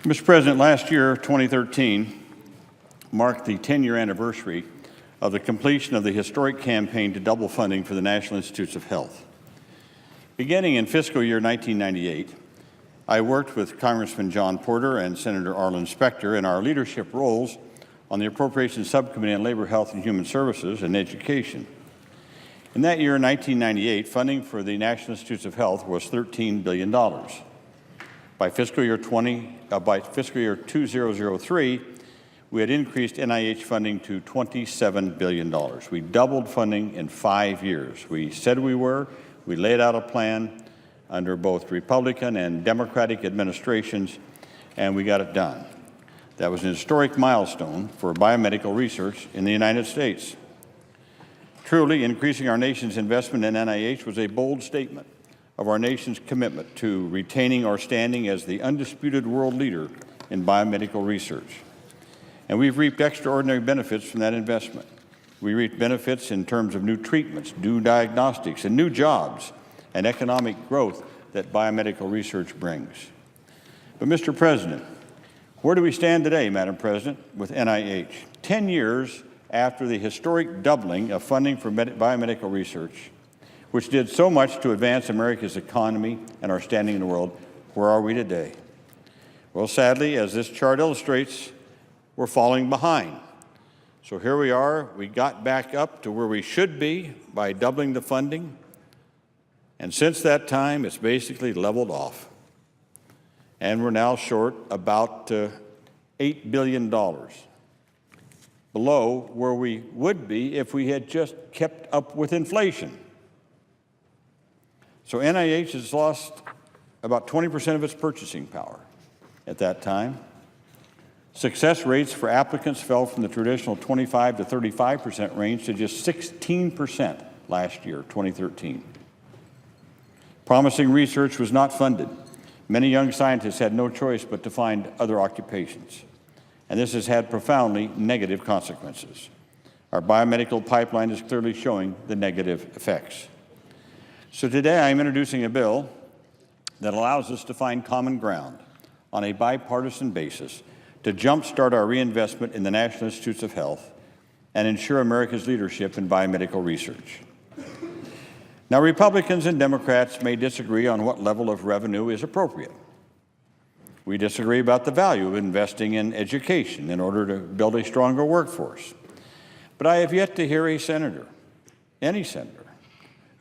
Mr. President, last year, 2013, marked the 10-year anniversary of the completion of the historic campaign to double funding for the National Institutes of Health. Beginning in fiscal year 1998, I worked with Congressman John Porter and Senator Arlen Specter in our leadership roles on the Appropriations Subcommittee on Labor, Health and Human Services and Education. In that year, 1998, funding for the National Institutes of Health was $13 billion. By fiscal year 2003, we had increased NIH funding to $27 billion. We doubled funding in 5 years. We said we were. We laid out a plan under both Republican and Democratic administrations, and we got it done. That was an historic milestone for biomedical research in the United States. Truly, increasing our nation's investment in NIH was a bold statement of our nation's commitment to retaining our standing as the undisputed world leader in biomedical research. And we've reaped extraordinary benefits from that investment. We reaped benefits in terms of new treatments, new diagnostics, and new jobs and economic growth that biomedical research brings. But, Mr. President, where do we stand today, Madam President, with NIH? 10 years after the historic doubling of funding for biomedical research, which did so much to advance America's economy and our standing in the world, where are we today? Well, sadly, as this chart illustrates, we're falling behind. So here we are. We got back up to where we should be by doubling the funding. And since that time, it's basically leveled off. And we're now short about $8 billion, below where we would be if we had just kept up with inflation. So NIH has lost about 20% of its purchasing power at that time. Success rates for applicants fell from the traditional 25 to 35% range to just 16% last year, 2013. Promising research was not funded. Many young scientists had no choice but to find other occupations, and this has had profoundly negative consequences. Our biomedical pipeline is clearly showing the negative effects. So today I'm introducing a bill that allows us to find common ground on a bipartisan basis to jumpstart our reinvestment in the National Institutes of Health and ensure America's leadership in biomedical research. Now, Republicans and Democrats may disagree on what level of revenue is appropriate. We disagree about the value of investing in education in order to build a stronger workforce. But I have yet to hear a senator, any senator,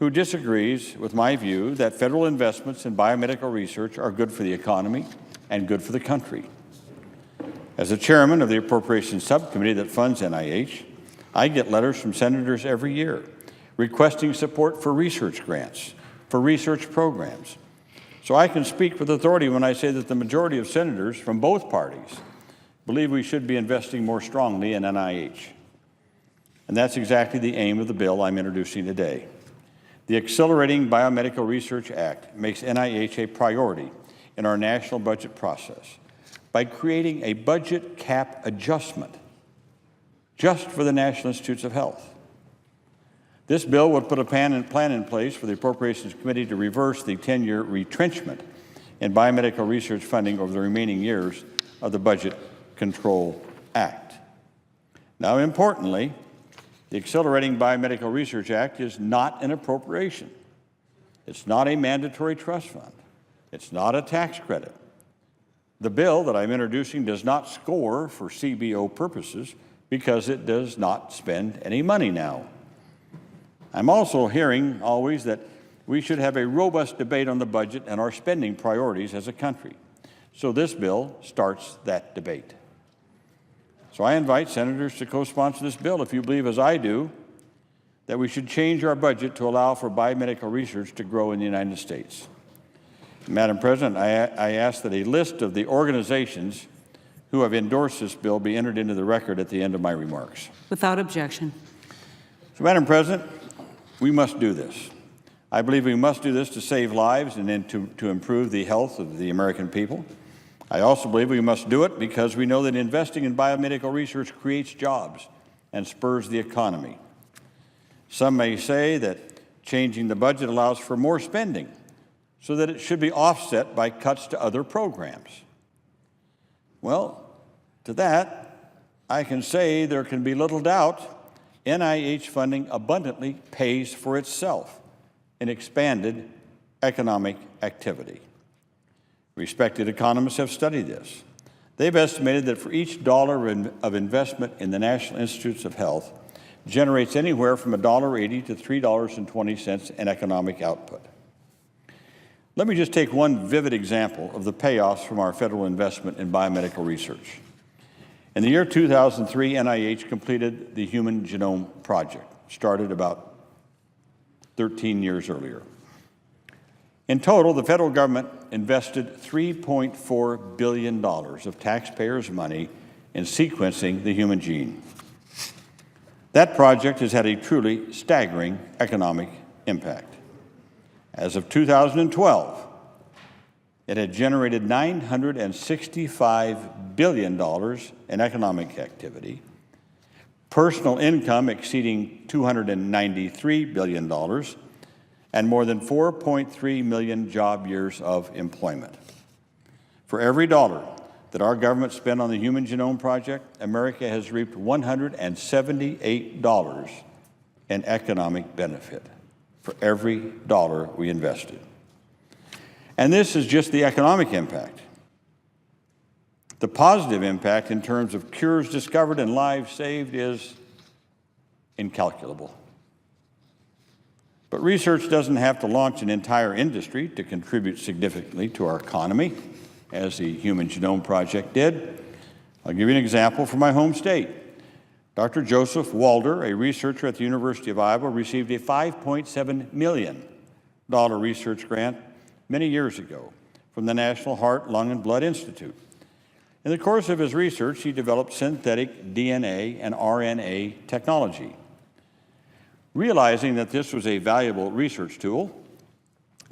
who disagrees with my view that federal investments in biomedical research are good for the economy and good for the country. As the chairman of the Appropriations Subcommittee that funds NIH, I get letters from senators every year requesting support for research grants, for research programs. So I can speak with authority when I say that the majority of senators from both parties believe we should be investing more strongly in NIH. And that's exactly the aim of the bill I'm introducing today. The Accelerating Biomedical Research Act makes NIH a priority in our national budget process by creating a budget cap adjustment just for the National Institutes of Health. This bill would put a plan in place for the Appropriations Committee to reverse the 10-year retrenchment in biomedical research funding over the remaining years of the Budget Control Act. Now, importantly, the Accelerating Biomedical Research Act is not an appropriation. It's not a mandatory trust fund. It's not a tax credit. The bill that I'm introducing does not score for CBO purposes because it does not spend any money now. I'm also hearing always that we should have a robust debate on the budget and our spending priorities as a country. So this bill starts that debate. So I invite senators to co-sponsor this bill if you believe, as I do, that we should change our budget to allow for biomedical research to grow in the United States. Madam President, I ask that a list of the organizations who have endorsed this bill be entered into the record at the end of my remarks. Without objection. So, Madam President, we must do this. I believe we must do this to save lives and to improve the health of the American people. I also believe we must do it because we know that investing in biomedical research creates jobs and spurs the economy. Some may say that changing the budget allows for more spending so that it should be offset by cuts to other programs. Well, to that, I can say there can be little doubt NIH funding abundantly pays for itself in expanded economic activity. Respected economists have studied this. They've estimated that for each dollar of investment in the National Institutes of Health generates anywhere from $1.80 to $3.20 in economic output. Let me just take one vivid example of the payoffs from our federal investment in biomedical research. In the year 2003, NIH completed the Human Genome Project, started about 13 years earlier. In total, the federal government invested $3.4 billion of taxpayers' money in sequencing the human gene. That project has had a truly staggering economic impact. As of 2012, it had generated $965 billion in economic activity, personal income exceeding $293 billion, and more than 4.3 million job years of employment. For every dollar that our government spent on the Human Genome Project, America has reaped $178 in economic benefit for every dollar we invested. And this is just the economic impact. The positive impact in terms of cures discovered and lives saved is incalculable. But research doesn't have to launch an entire industry to contribute significantly to our economy, as the Human Genome Project did. I'll give you an example from my home state. Dr. Joseph Walder, a researcher at the University of Iowa, received a $5.7 million research grant many years ago from the National Heart, Lung, and Blood Institute. In the course of his research, he developed synthetic DNA and RNA technology. Realizing that this was a valuable research tool,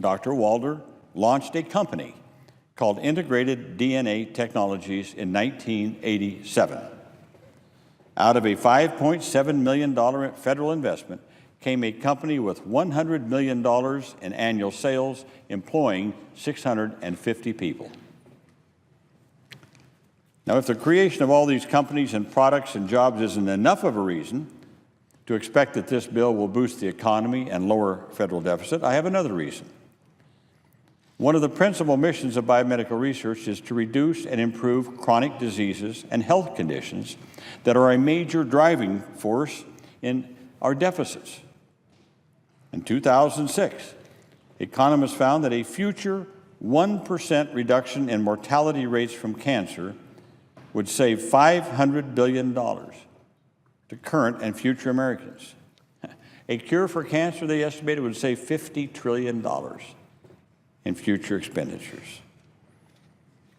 Dr. Walder launched a company called Integrated DNA Technologies in 1987. Out of a $5.7 million federal investment came a company with $100 million in annual sales, employing 650 people. Now, if the creation of all these companies and products and jobs isn't enough of a reason to expect that this bill will boost the economy and lower federal deficit, I have another reason. One of the principal missions of biomedical research is to reduce and improve chronic diseases and health conditions that are a major driving force in our deficits. In 2006, economists found that a future 1% reduction in mortality rates from cancer would save $500 billion to current and future Americans. A cure for cancer, they estimated, would save $50 trillion in future expenditures.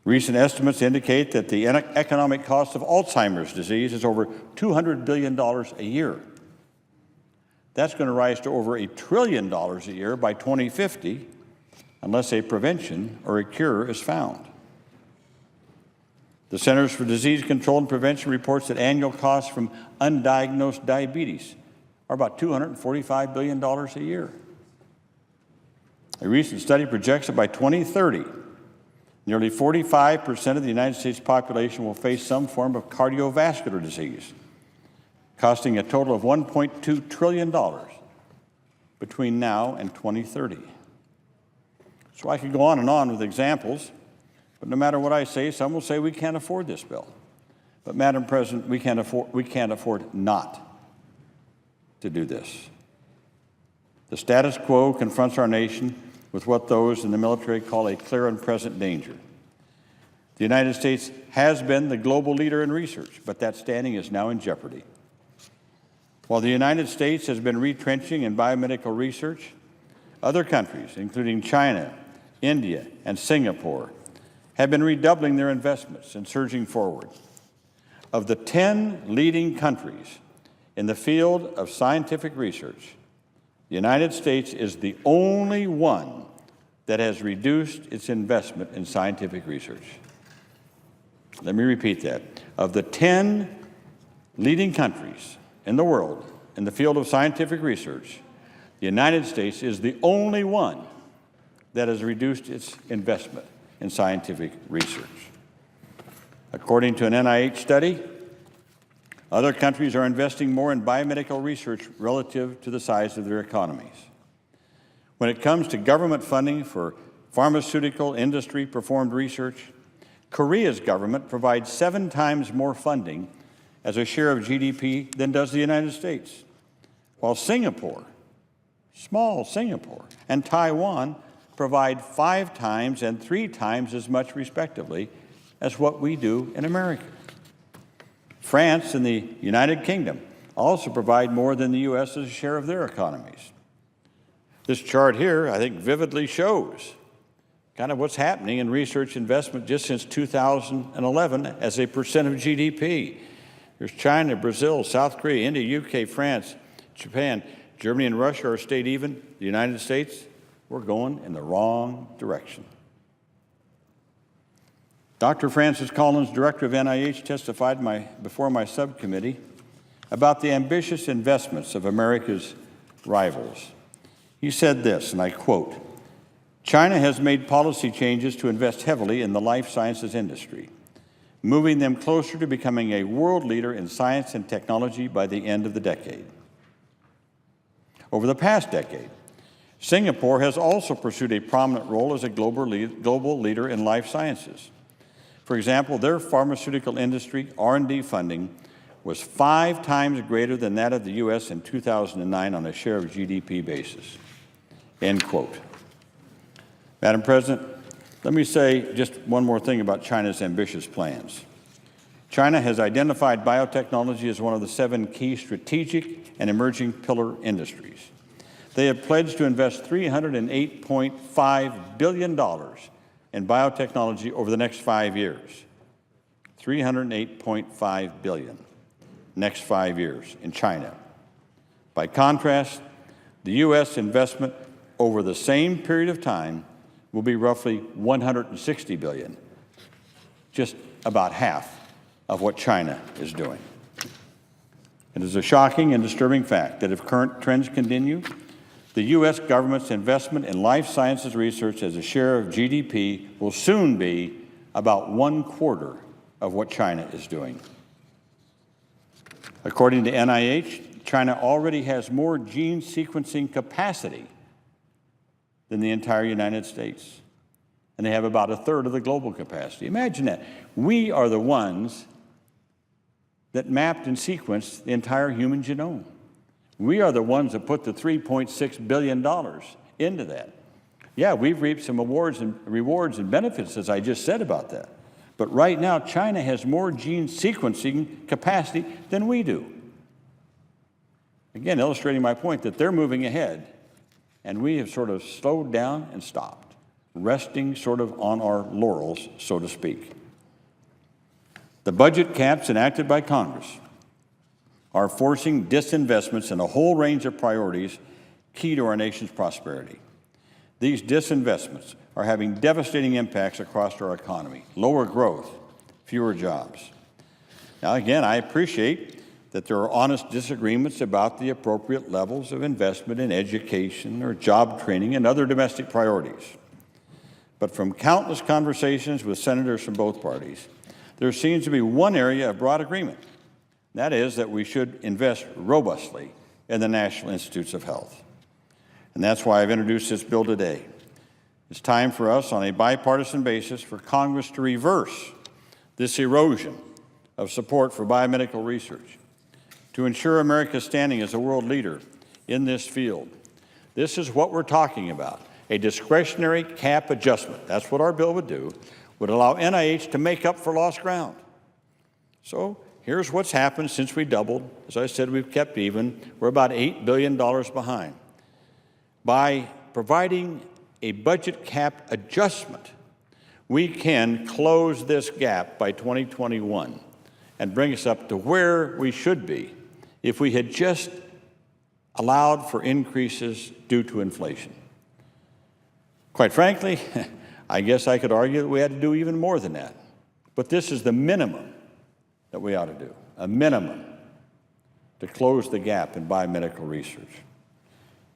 Recent estimates indicate that the economic cost of Alzheimer's disease is over $200 billion a year. That's going to rise to over $1 trillion a year by 2050 unless a prevention or a cure is found. The Centers for Disease Control and Prevention reports that annual costs from undiagnosed diabetes are about $245 billion a year. A recent study projects that by 2030, nearly 45% of the United States population will face some form of cardiovascular disease, costing a total of $1.2 trillion between now and 2030. So I could go on with examples, but no matter what I say, some will say we can't afford this bill. But Madam President, we can't afford not to do this. The status quo confronts our nation with what those in the military call a clear and present danger. The United States has been the global leader in research, but that standing is now in jeopardy. While the United States has been retrenching in biomedical research, other countries, including China, India, and Singapore, have been redoubling their investments and surging forward. Of the 10 leading countries in the field of scientific research, the United States is the only one that has reduced its investment in scientific research. Let me repeat that. Of the 10 leading countries in the world in the field of scientific research, the United States is the only one that has reduced its investment in scientific research. According to an NIH study, other countries are investing more in biomedical research relative to the size of their economies. When it comes to government funding for pharmaceutical industry-performed research, Korea's government provides 7 times more funding as a share of GDP than does the United States, while Singapore, small Singapore, and Taiwan provide 5 times and 3 times as much, respectively, as what we do in America. France and the United Kingdom also provide more than the U.S. as a share of their economies. This chart here, I think, vividly shows kind of what's happening in research investment just since 2011 as a percent of GDP. There's China, Brazil, South Korea, India, UK, France, Japan, Germany, and Russia are stayed even. The United States, we're going in the wrong direction. Dr. Francis Collins, director of NIH, testified before my subcommittee about the ambitious investments of America's rivals. He said this, and I quote, "China has made policy changes to invest heavily in the life sciences industry, moving them closer to becoming a world leader in science and technology by the end of the decade." Over the past decade, Singapore has also pursued a prominent role as a global leader in life sciences. For example, their pharmaceutical industry R&D funding was 5 times greater than that of the U.S. in 2009 on a share of GDP basis. End quote. Madam President, let me say just one more thing about China's ambitious plans. China has identified biotechnology as one of the 7 key strategic and emerging pillar industries. They have pledged to invest $308.5 billion in biotechnology over the next 5 years. $308.5 billion, next 5 years in China. By contrast, the U.S. investment over the same period of time will be roughly $160 billion, just about half of what China is doing. It is a shocking and disturbing fact that if current trends continue, the U.S. government's investment in life sciences research as a share of GDP will soon be about 1/4 of what China is doing. According to NIH, China already has more gene sequencing capacity than the entire United States, and they have about 1/3 of the global capacity. Imagine that. We are the ones that mapped and sequenced the entire human genome. We are the ones that put the $3.6 billion into that. Yeah, we've reaped some rewards and benefits, as I just said about that. But right now, China has more gene sequencing capacity than we do. Again, illustrating my point that they're moving ahead, and we have sort of slowed down and stopped, resting sort of on our laurels, so to speak. The budget caps enacted by Congress are forcing disinvestments in a whole range of priorities key to our nation's prosperity. These disinvestments are having devastating impacts across our economy: lower growth, fewer jobs. Now, again, I appreciate that there are honest disagreements about the appropriate levels of investment in education or job training and other domestic priorities. But from countless conversations with senators from both parties, there seems to be one area of broad agreement. That is that we should invest robustly in the National Institutes of Health. And that's why I've introduced this bill today. It's time for us, on a bipartisan basis, for Congress to reverse this erosion of support for biomedical research, to ensure America's standing as a world leader in this field. This is what we're talking about: a discretionary cap adjustment. That's what our bill would do, would allow NIH to make up for lost ground. So here's what's happened since we doubled. As I said, we've kept even. We're about $8 billion behind. By providing a budget cap adjustment, we can close this gap by 2021 and bring us up to where we should be if we had just allowed for increases due to inflation. Quite frankly, I guess I could argue that we had to do even more than that. But this is the minimum that we ought to do, a minimum to close the gap in biomedical research.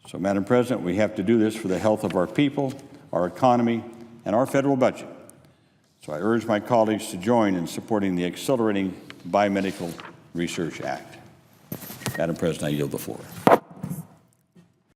So, Madam President, we have to do this for the health of our people, our economy, and our federal budget. So I urge my colleagues to join in supporting the Accelerating Biomedical Research Act. Madam President, I yield the floor.